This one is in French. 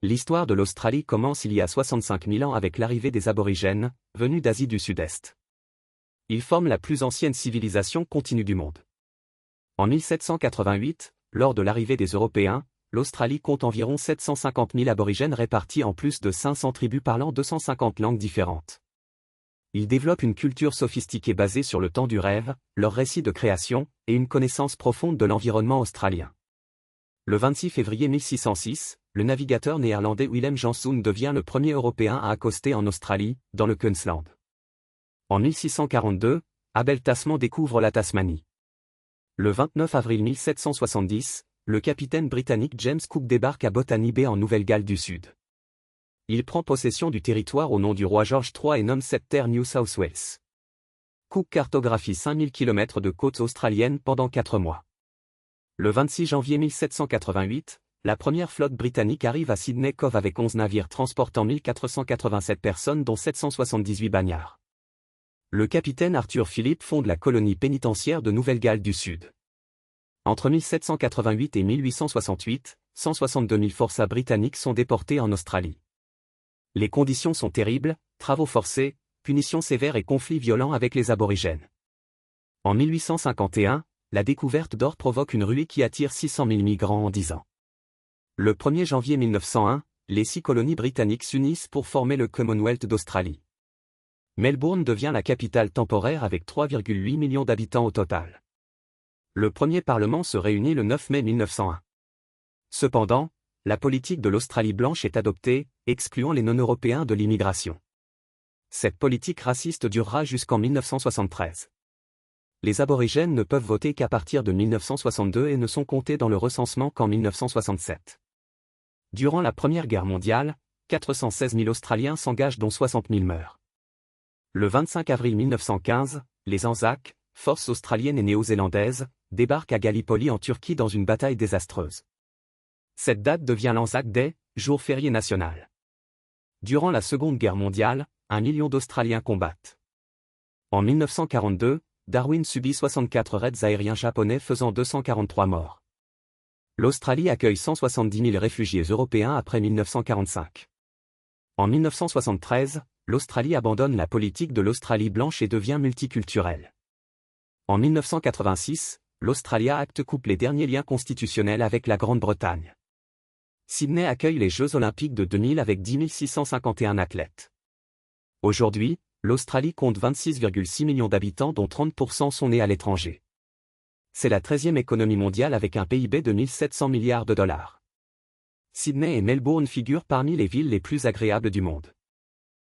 L'histoire de l'Australie commence il y a 65 000 ans avec l'arrivée des aborigènes, venus d'Asie du Sud-Est. Ils forment la plus ancienne civilisation continue du monde. En 1788, lors de l'arrivée des Européens, l'Australie compte environ 750 000 aborigènes répartis en plus de 500 tribus parlant 250 langues différentes. Ils développent une culture sophistiquée basée sur le temps du rêve, leur récit de création, et une connaissance profonde de l'environnement australien. Le 26 février 1606, le navigateur néerlandais Willem Janszoon devient le premier Européen à accoster en Australie, dans le Queensland. En 1642, Abel Tasman découvre la Tasmanie. Le 29 avril 1770, le capitaine britannique James Cook débarque à Botany Bay en Nouvelle-Galles du Sud. Il prend possession du territoire au nom du roi George III et nomme cette terre New South Wales. Cook cartographie 5000 km de côtes australiennes pendant 4 mois. Le 26 janvier 1788, la première flotte britannique arrive à Sydney Cove avec 11 navires transportant 1487 personnes dont 778 bagnards. Le capitaine Arthur Phillip fonde la colonie pénitentiaire de Nouvelle-Galles du Sud. Entre 1788 et 1868, 162 000 forçats britanniques sont déportés en Australie. Les conditions sont terribles, travaux forcés, punitions sévères et conflits violents avec les aborigènes. En 1851, la découverte d'or provoque une ruée qui attire 600 000 migrants en 10 ans. Le 1er janvier 1901, les 6 colonies britanniques s'unissent pour former le Commonwealth d'Australie. Melbourne devient la capitale temporaire avec 3,8 millions d'habitants au total. Le premier Parlement se réunit le 9 mai 1901. Cependant, la politique de l'Australie blanche est adoptée, excluant les non-européens de l'immigration. Cette politique raciste durera jusqu'en 1973. Les aborigènes ne peuvent voter qu'à partir de 1962 et ne sont comptés dans le recensement qu'en 1967. Durant la Première Guerre mondiale, 416 000 Australiens s'engagent dont 60 000 meurent. Le 25 avril 1915, les Anzacs, forces australiennes et néo-zélandaises, débarquent à Gallipoli en Turquie dans une bataille désastreuse. Cette date devient l'Anzac Day, jour férié national. Durant la Seconde Guerre mondiale, 1 million d'Australiens combattent. En 1942, Darwin subit 64 raids aériens japonais faisant 243 morts. L'Australie accueille 170 000 réfugiés européens après 1945. En 1973, l'Australie abandonne la politique de l'Australie blanche et devient multiculturelle. En 1986, l'Australia Act coupe les derniers liens constitutionnels avec la Grande-Bretagne. Sydney accueille les Jeux Olympiques de 2000 avec 10 651 athlètes. Aujourd'hui, l'Australie compte 26,6 millions d'habitants dont 30% sont nés à l'étranger. C'est la 13e économie mondiale avec un PIB de 1 700 milliards de dollars. Sydney et Melbourne figurent parmi les villes les plus agréables du monde.